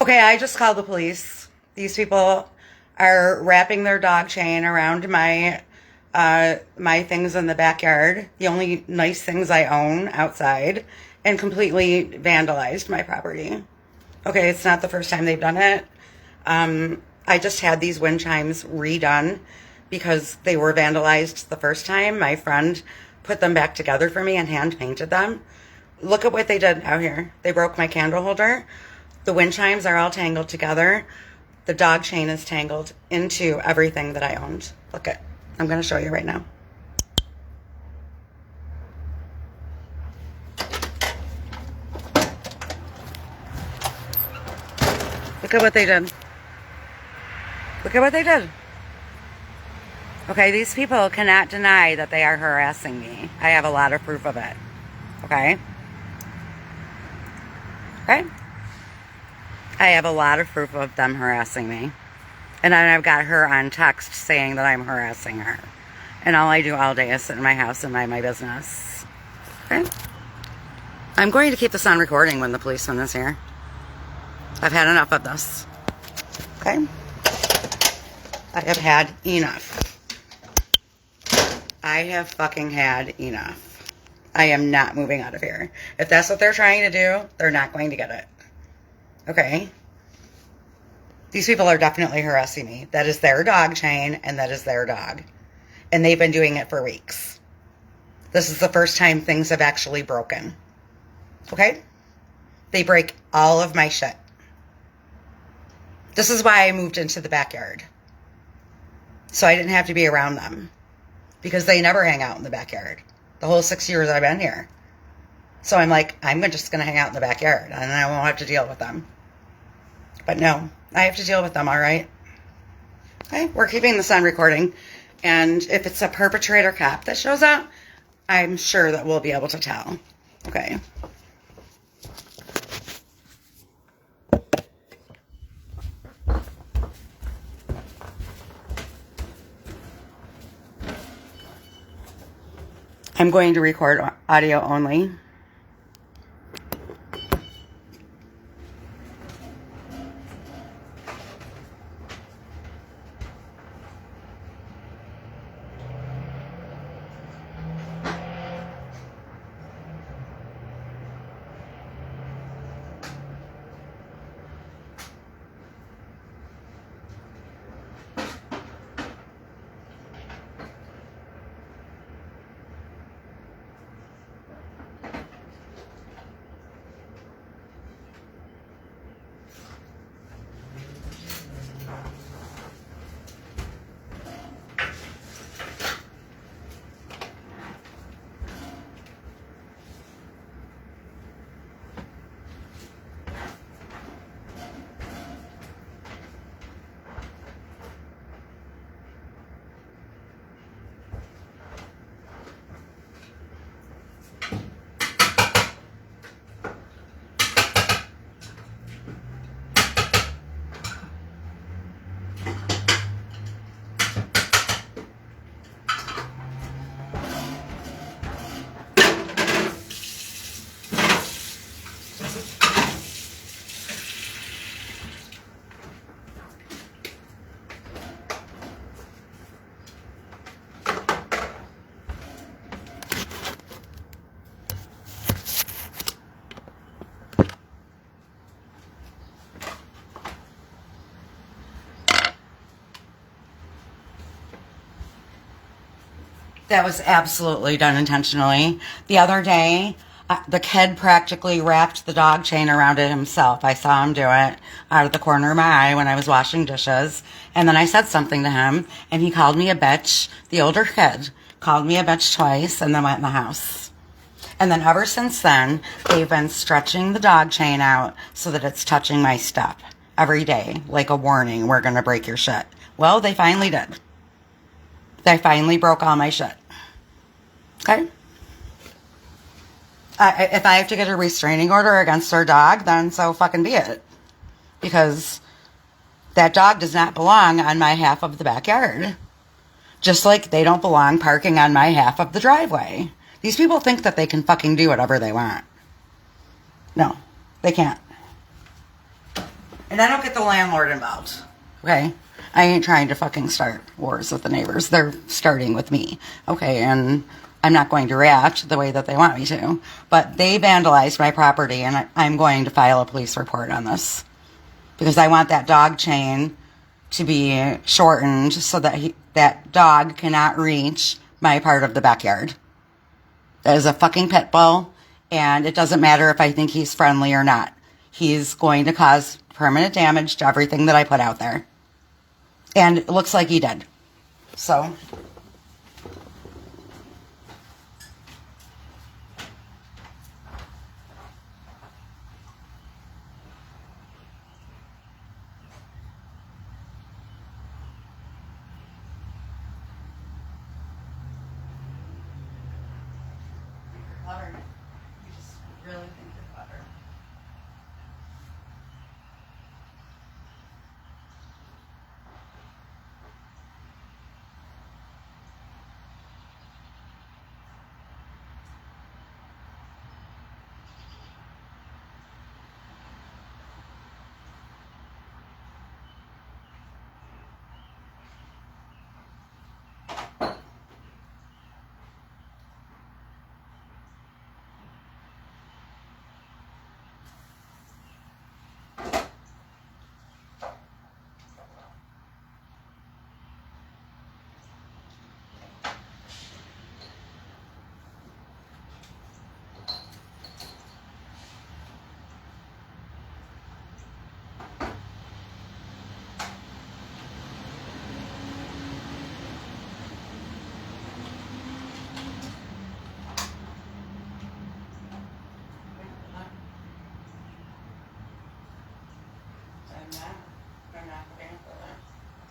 Okay, I just called the police. These people are wrapping their dog chain around my things in the backyard, the only nice things I own outside, and completely vandalized my property. Okay, it's not the first time they've done it. I just had these wind chimes redone because they were vandalized the first time. My friend put them back together for me and hand painted them. Look at what they did out here. They broke my candle holder. The wind chimes are all tangled together. The dog chain is tangled into everything that I owned. Look at, I'm going to show you right now. Look at what they did. Look at what they did. Okay, these people cannot deny that they are harassing me. I have a lot of proof of it. Okay? Okay? I have a lot of proof of them harassing me. And then I've got her on text saying that I'm harassing her. And all I do all day is sit in my house and mind my business. Okay? I'm going to keep this on recording when the policeman is here. I've had enough of this. Okay? I have had enough. I have fucking had enough. I am not moving out of here. If that's what they're trying to do, they're not going to get it. Okay? These people are definitely harassing me. That is their dog chain, and that is their dog. And they've been doing it for weeks. This is the first time things have actually broken. Okay? They break all of my shit. This is why I moved into the backyard. So I didn't have to be around them. Because they never hang out in the backyard. The whole 6 years I've been here. So I'm like, I'm just going to hang out in the backyard. And I won't have to deal with them. But no, I have to deal with them, all right? Okay, we're keeping this on recording. And if it's a perpetrator cop that shows up, I'm sure that we'll be able to tell. Okay. I'm going to record audio only. That was absolutely done intentionally. The other day, the kid practically wrapped the dog chain around it himself. I saw him do it out of the corner of my eye when I was washing dishes. And then I said something to him, and he called me a bitch. The older kid called me a bitch twice and then went in the house. And then ever since then, they've been stretching the dog chain out so that it's touching my step every day, like a warning, we're going to break your shit. Well, they finally did. They finally broke all my shit. Okay? If I have to get a restraining order against their dog, then so fucking be it. Because that dog does not belong on my half of the backyard. Just like they don't belong parking on my half of the driveway. These people think that they can fucking do whatever they want. No, they can't. And I don't get the landlord involved. Okay? I ain't trying to fucking start wars with the neighbors. They're starting with me. Okay, and I'm not going to react the way that they want me to. But they vandalized my property, and I'm going to file a police report on this. Because I want that dog chain to be shortened so that that dog cannot reach my part of the backyard. That is a fucking pit bull, and it doesn't matter if I think he's friendly or not. He's going to cause permanent damage to everything that I put out there. And it looks like he did. So... clever. You just really think you're clever.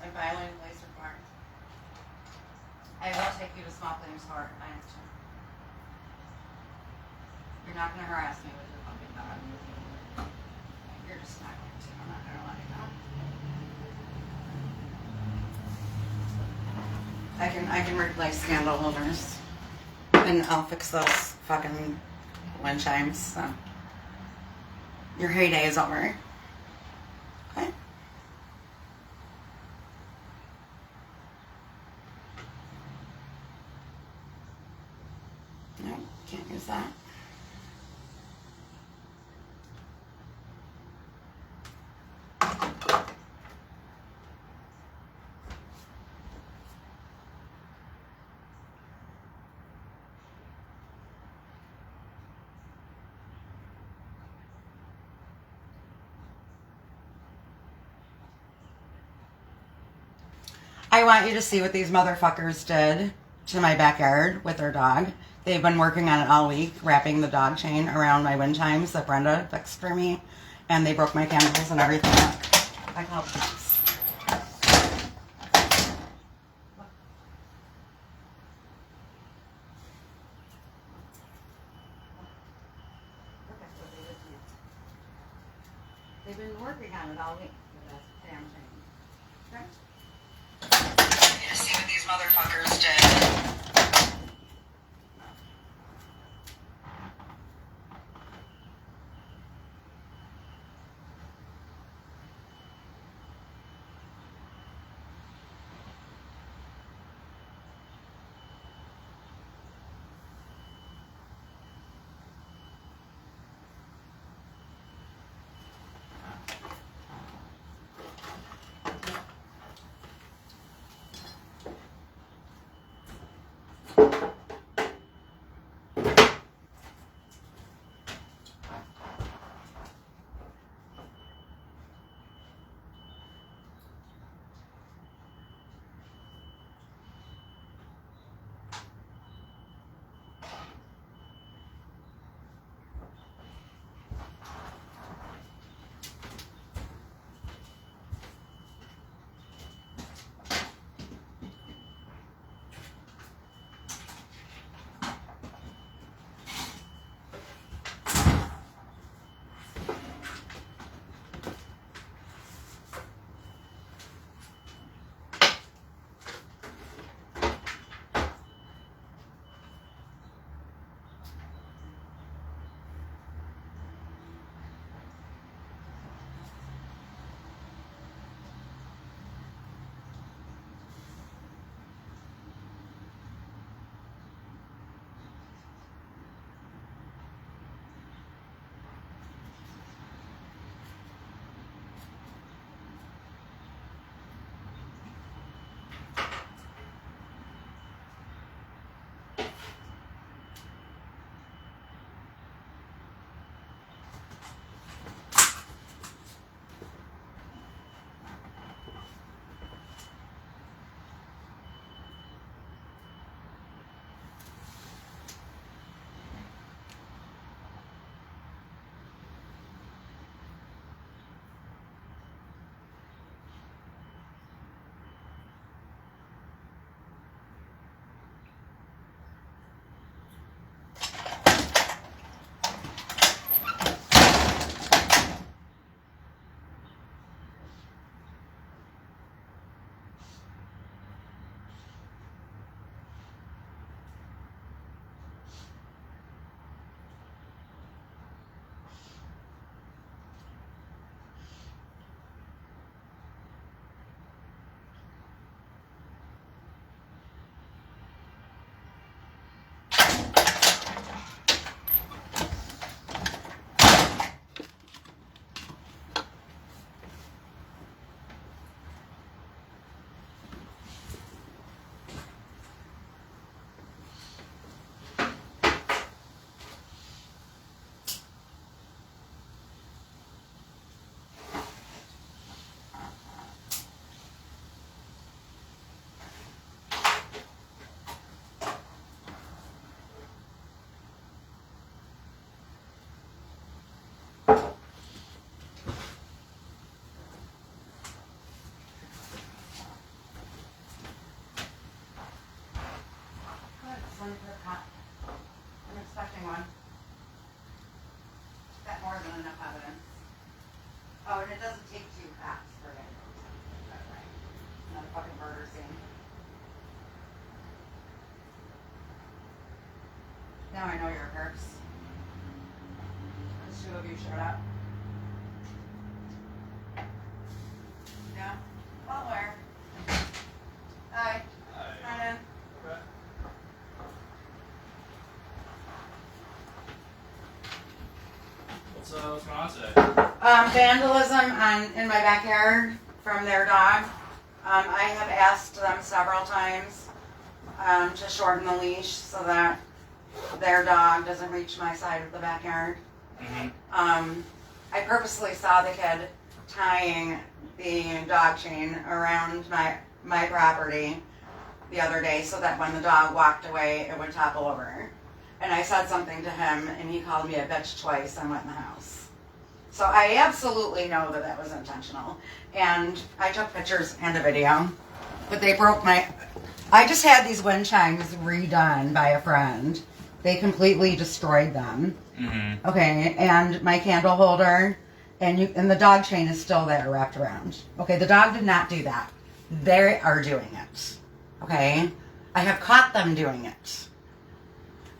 I'm filing a police report. I will take you to small claims court if I have to. You're not going to harass me with your fucking dog. You're just not going to. I'm not going to let you know. I can replace candle holders. And I'll fix those fucking wind chimes. So. Your heyday is over. Okay? No, can't use that. I want you to see what these motherfuckers did to my backyard with their dog. They've been working on it all week, wrapping the dog chain around my wind chimes that Brenda fixed for me. And they broke my candles and everything. I called police. They've been working on it all week with that damn chain. Okay? See what these motherfuckers did. and it doesn't take 2 cops for it. It's not a fucking murder scene. Now I know you're perps. There's 2 of you showed up. Yeah. Well, where? Hi. Come in. Okay. What's going on today? Vandalism in my backyard from their dog. I have asked them several times to shorten the leash so that their dog doesn't reach my side of the backyard. Mm-hmm. I purposely saw the kid tying the dog chain around my property the other day so that when the dog walked away, it would topple over. And I said something to him, and he called me a bitch twice and went in the house. So I absolutely know that that was intentional. And I took pictures and a video, but they broke my... I just had these wind chimes redone by a friend. They completely destroyed them. Mm-hmm. Okay, and my candle holder, and the dog chain is still there wrapped around. Okay, the dog did not do that. They are doing it. Okay, I have caught them doing it.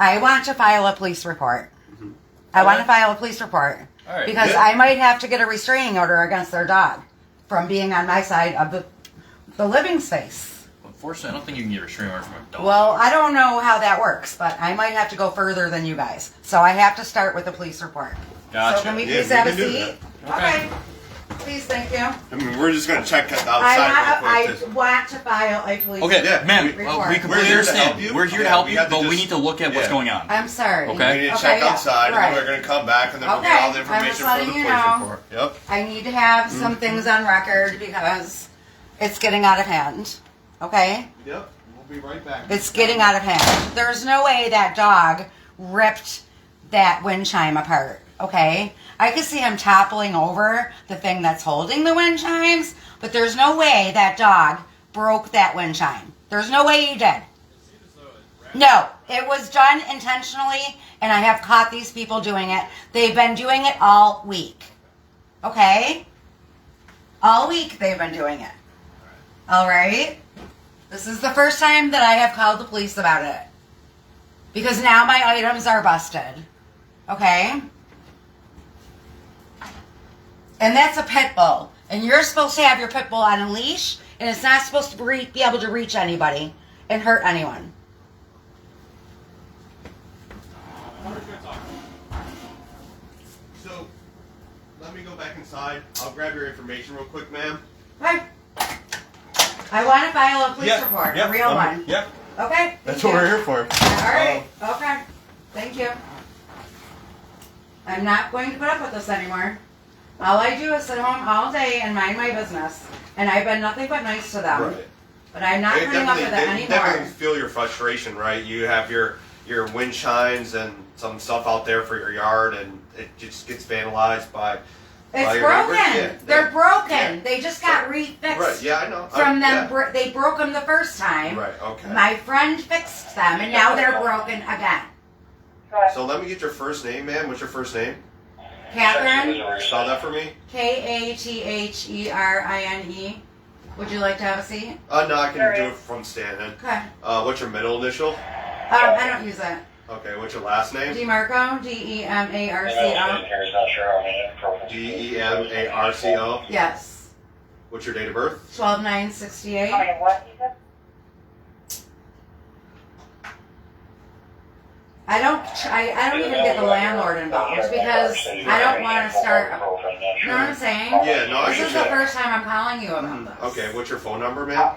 I want to file a police report. Mm-hmm. I want to file a police report. All right. Because I might have to get a restraining order against their dog from being on my side of the living space. Unfortunately, I don't think you can get a restraining order from a dog. Well, I don't know how that works, but I might have to go further than you guys. So I have to start with a police report. Gotcha. So can we Yeah, please we have a can do seat? that. Okay. Please, thank you. I mean, we're just gonna check it outside real quick. I want to file a police Okay, Yeah, ma'am, report. we completely here to help understand. you. We're here to Yeah, help we you, have to but we just- need to look at what's yeah. going on. I'm sorry. Okay. We need to check yeah, outside, and then right. we're gonna come back, and then we'll get all the Okay, I'm just information for the letting police you know. report. Yep. I need to have some things on record because it's getting out of hand. Okay? Yep. We'll be right back. It's getting out of hand. There's no way that dog ripped that wind chime apart. Okay? I could see him toppling over the thing that's holding the wind chimes, but there's no way that dog broke that wind chime. There's no way he did. No, it was done intentionally, and I have caught these people doing it. They've been doing it all week. Okay? All week they've been doing it. All right? This is the first time that I have called the police about it. Because now my items are busted. Okay? And that's a pit bull. And you're supposed to have your pit bull on a leash, and it's not supposed to be able to reach anybody and hurt anyone. So, let me go back inside. I'll grab your information real quick, ma'am. Okay. I want to file a police report, a real one. Yep. Okay. That's thank what we're you. here for. All right. Okay. Thank you. I'm not going to put up with this anymore. All I do is sit home all day and mind my business. And I've been nothing but nice to them. Right. But I'm not They putting up with it definitely anymore. feel your frustration, right? You have your wind chimes and some stuff out there for your yard, and it just gets vandalized by It's your broken. neighbors. Yeah, They're broken. yeah. They just got refixed Right, yeah, I know. from them. Yeah. They broke them the first time. Right, okay. My friend fixed them, and now they're broken again. So let me get your first name, ma'am. What's your first name? Catherine, Spell that for me. Katherini. Would you like to have a seat? No, I can do it from standing. Okay. What's your middle initial? I don't use it. Okay, what's your last name? DeMarco, DeMarco. DeMarco. Yes. What's your date of birth? 12/9/68. I don't even get the landlord involved because I don't want to start. You know what I'm saying? Yeah, no, I This get is the that. first time I'm calling you about this. Okay, what's your phone number, ma'am?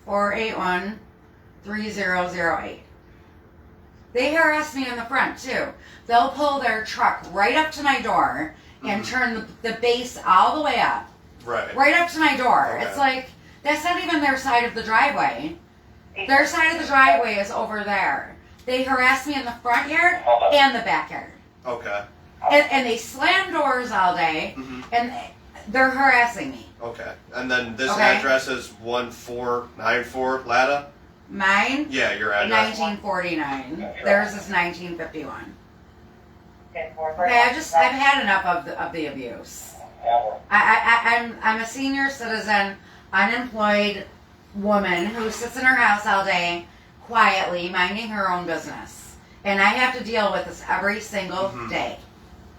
585-481-3008. They harass me in the front too. They'll pull their truck right up to my door and turn the base all the way up. Right. Up to my door. Okay. It's like, that's not even their side of the driveway. Their side of the driveway is over there. They harass me in the front yard and the backyard. Okay. And they slam doors all day, and they're harassing me. Okay. And then this Okay. address is 1494 Latta? Mine, Yeah, your address. 1949. Theirs is 1951. Okay, I've had enough of the abuse. I'm a senior citizen, unemployed woman who sits in her house all day, quietly minding her own business, and I have to deal with this every single day.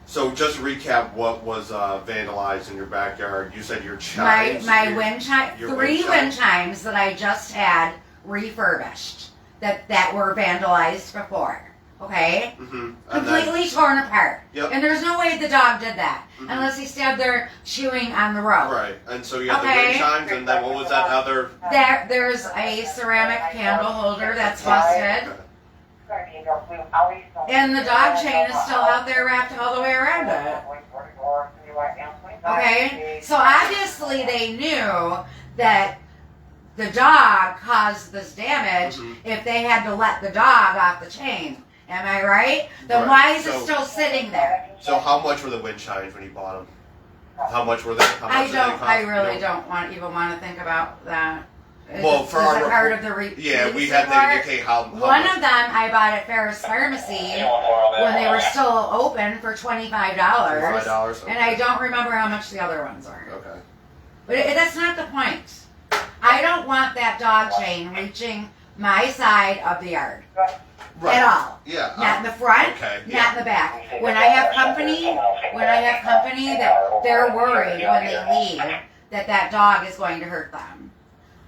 So just to recap, what was vandalized in your backyard? You said your chimes. My wind chime, three wind chimes that I just had refurbished that were vandalized before. Okay, completely torn apart. Yep. And there's no way the dog did that unless he stood there chewing on the rope. Right. And so you had the wind chimes, and then what was that other? There's a ceramic candle holder that's busted. And the dog chain is still out there wrapped all the way around it. Okay? So obviously they knew that the dog caused this damage if they had to let the dog off the chain. Am I right? Then why is it still sitting there? So how much were the wind chimes when you bought them? How much were they? How much I really don't even want to think about that. Well, for our part of the we had to indicate how one much. of them I bought at Ferris Pharmacy when they were still open for $25. $25, And I don't remember how much the other ones were. Okay. But that's not the point. I don't want that dog chain reaching my side of the yard. Right. At all. Yeah. Not in the front, not in the back. When I have company that they're worried when they leave that dog is going to hurt them.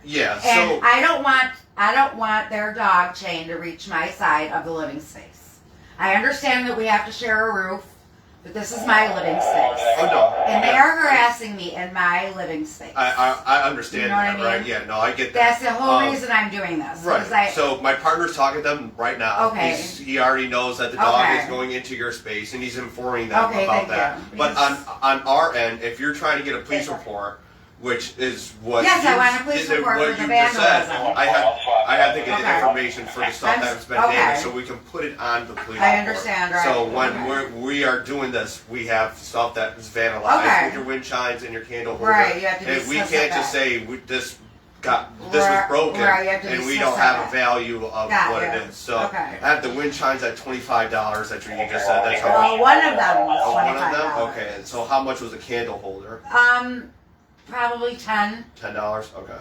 Yeah. And So I don't want their dog chain to reach my side of the living space. I understand that we have to share a roof, but this is my living space. Oh no. And they are harassing me in my living space. I understand You know that, what I mean? right? Yeah, no, I get that. That's the whole reason I'm doing this. Right. So my partner's talking to them right now. Okay. He already knows that the dog is going into your space, and he's informing them about that. You. But on our end, if you're trying to get a police report, which is what I want a police report for the vandalism. I have to get the information for the stuff that's been damaged, so we can put it on the police report. I understand, right? So when we are doing this, we have stuff that is vandalized with your wind chimes and your candle holder. Right, you have to and we can't just say this was broken, right, you have to and we discuss don't have that. a value of what it is. So I have the wind chimes at $25. That's what you just said. That's how much. One of them was $25. One of them. Okay. And so how much was the candle holder? Probably 10. $10. Okay.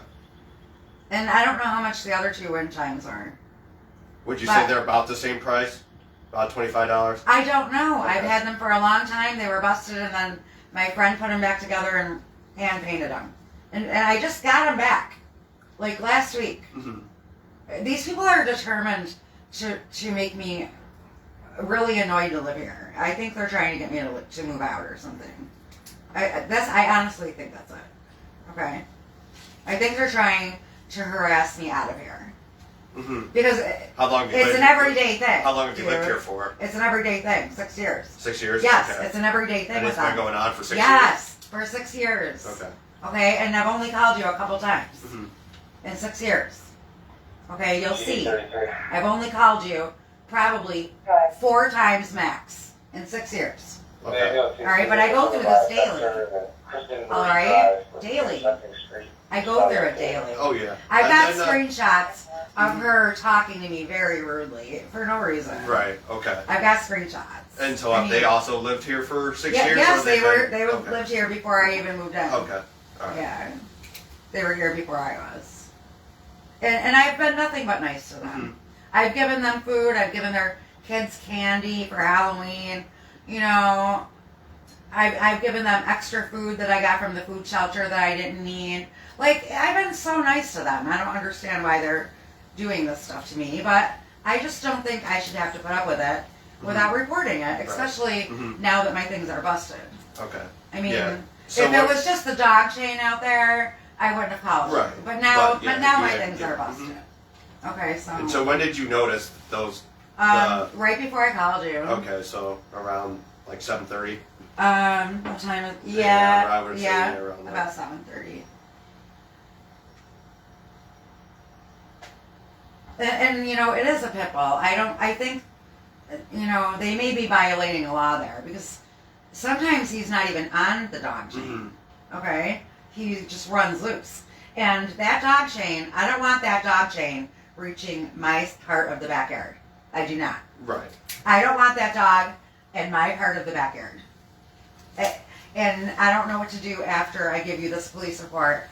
And I don't know how much the other two wind chimes are. Would you say they're about the same price? About $25? I don't know. Okay. I've had them for a long time. They were busted, and then my friend put them back together and hand painted them. And I just got them back, like last week. These people are determined to make me really annoyed to live here. I think they're trying to get me to move out or something. I honestly think that's it. Okay? I think they're trying to harass me out of here. Because how long it's an everyday thing. How long have you lived here for? It's an everyday thing. 6 years. 6 years? Yes, Okay. it's an everyday thing. And with it's been them. going on for 6 years? Yes, for 6 years. Okay. Okay, and I've only called you a couple times in 6 years. Okay, you'll see. I've only called you probably 4 times max in 6 years. Okay. All right, but I go through this daily. All right, daily. I go through it daily. Oh yeah. I've got screenshots of her talking to me very rudely for no reason. Right. Okay. I've got screenshots. And so they also lived here for 6 years? Yes, or they lived here before I even moved in. Okay. All right. Yeah, they were here before I was. And I've been nothing but nice to them. I've given them food. I've given their kids candy for Halloween. You know, I've given them extra food that I got from the food shelter that I didn't need. Like, I've been so nice to them. I don't understand why they're doing this stuff to me, but I just don't think I should have to put up with it without reporting it, especially now that my things are busted. Okay. I mean, So if it was just the dog chain out there, I wouldn't have called you. Right. But now, Yeah, my things are busted. Okay, so. And so when did you notice those? Right before I called you. Okay, so around like 7:30. What time is? Yeah, I would say Yeah, around that. about 7:30. And you know, it is a pit bull. I think, you know, they may be violating a law there because sometimes he's not even on the dog chain. Okay, he just runs loose. And that dog chain, I don't want that dog chain reaching my part of the backyard. I do not. Right. I don't want that dog in my part of the backyard. And I don't know what to do after I give you this police report.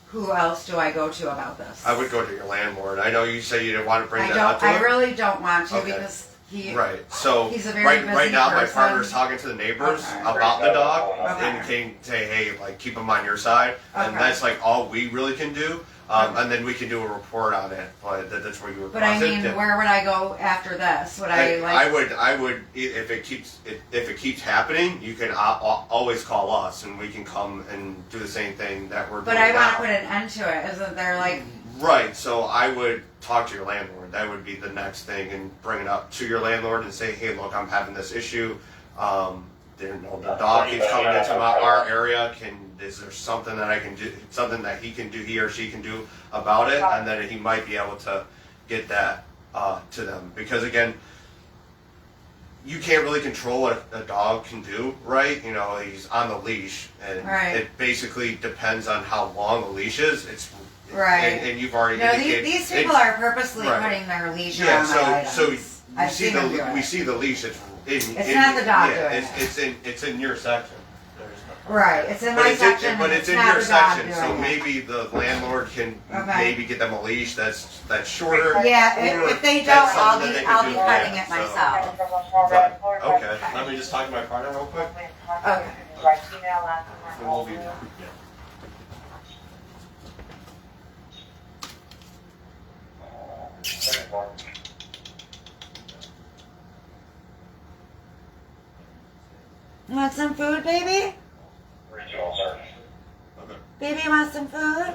Who else do I go to about this? I would go to your landlord. I know you say you didn't want to bring that up to I him. really don't want to Okay. because Right. So he's a very right busy now, my person. partner's talking to the neighbors Okay. about the dog Okay. and can say, hey, like keep him on your side, and Okay. that's like all we really can do. And then we can do a report on it. But that's where you would. But I mean, where would I go after this? Would I would if it keeps happening, you can always call us and we can come and do the same thing that we're But doing I want now. to put an end to it. Isn't there like? Right, so I would talk to your landlord. That would be the next thing, and bring it up to your landlord and say, "Hey, look, I'm having this issue. The dog keeps coming into our area. Is there something that I can do? Something that he or she can do about it?" And then he might be able to get that to them. Because again, you can't really control what a dog can do, right? You know, he's on the leash, and Right. it basically depends on how long the leash is. Right. And you've already No, indicated these people are purposely Right. putting their leash Yeah, around my items. so I've seen them do it. we see the leash. It's not the dog doing it. It's in your section. Right, it's in But my it's section. but and it's in not your the dog section, doing so it. maybe the landlord can Okay. maybe get them a leash that's shorter. Yeah, or if they don't, that's I'll something be that they can do. cutting Yeah, it so- myself. But, okay, let me just talk to my partner real quick. Okay. And we'll be Want some food, baby? Okay. Baby, you want some food?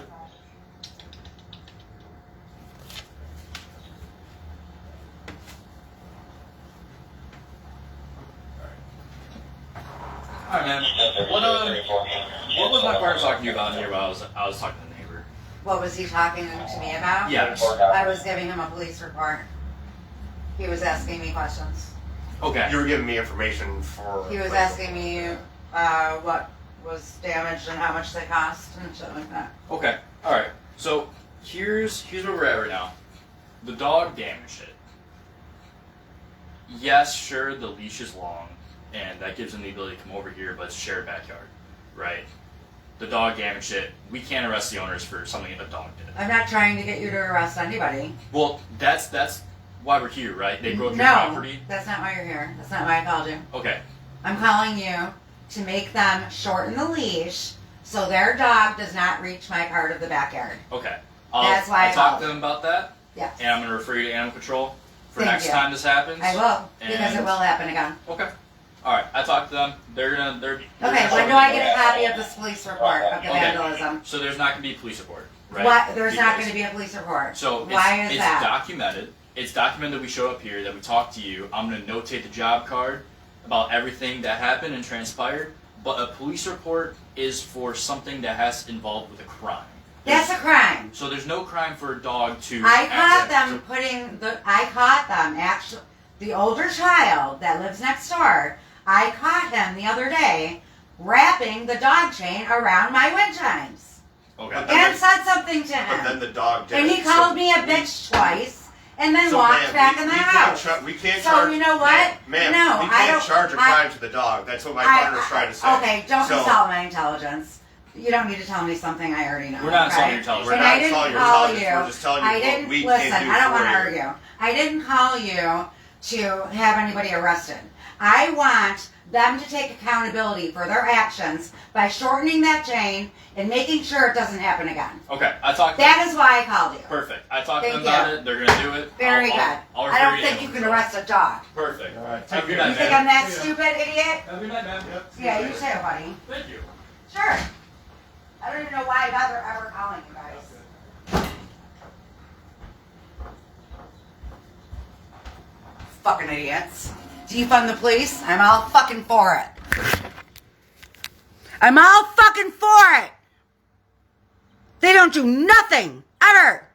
Alright, man. What was my partner talking to you about here while I was talking to the neighbor? What was he talking to me about? Yes. I was giving him a police report. He was asking me questions. Okay. You were giving me information for. He was like, asking me what was damaged and how much they cost and shit like that. Okay. Alright. So here's where we're at right now. The dog damaged it. Yes, sure, the leash is long, and that gives him the ability to come over here, but it's a shared backyard, right? The dog damaged it. We can't arrest the owners for something a dog did. I'm not trying to get you to arrest anybody. Well, that's why we're here, right? They broke your No, property. that's not why you're here. That's not why I called you. Okay. I'm calling you to make them shorten the leash so their dog does not reach my part of the backyard. Okay. That's why I I'll talk called to them about that. Yeah. And I'm going to refer you to animal control for Thank next you. time this happens. I will, because And- it will happen again. Okay. All right. I talked to them. They're Okay, when do I get a copy of this police report of the Okay. vandalism? So there's not going to be a police report, right? What? There's not Because- going to be a police report. So why is it's that? documented. It's documented that we showed up here, that we talked to you. I'm going to notate the job card about everything that happened and transpired. But a police report is for something that has involved with a crime. That's a crime. So there's no crime for a dog to. I caught act- them actually, the older child that lives next door, I caught him the other day wrapping the dog chain around my wind chimes. Okay. And said something to But then him. the dog did. And he it, called so me a we- bitch twice and then So, walked ma'am, back in the house. We can't So, charge. you know what? Ma'am, No, we I can't don't- charge a I- crime to the dog. That's what my partner's trying to say. Okay, don't So- insult my intelligence. You don't need to tell me something I already know. We're not insulting okay? your intelligence. We're And not I didn't insulting your call intelligence. you. We're just telling you I what didn't we listen. can do I don't for want to you. argue. I didn't call you to have anybody arrested. I want them to take accountability for their actions by shortening that chain and making sure it doesn't happen again. Okay. I talked. That is why I called you. Perfect. I talked to them Thank about you. it. They're gonna do it. Very I'll good. refer I don't to think you can animal arrest a dog. control. Perfect. All right. Have a good You night, think man. I'm that stupid, idiot? Have a good night, man. Yeah, you too, buddy. Thank you. Sure. I don't even know why I bother ever calling you guys. Fucking idiots. Defund the police? I'm all fucking for it. I'm all fucking for it. They don't do nothing, ever.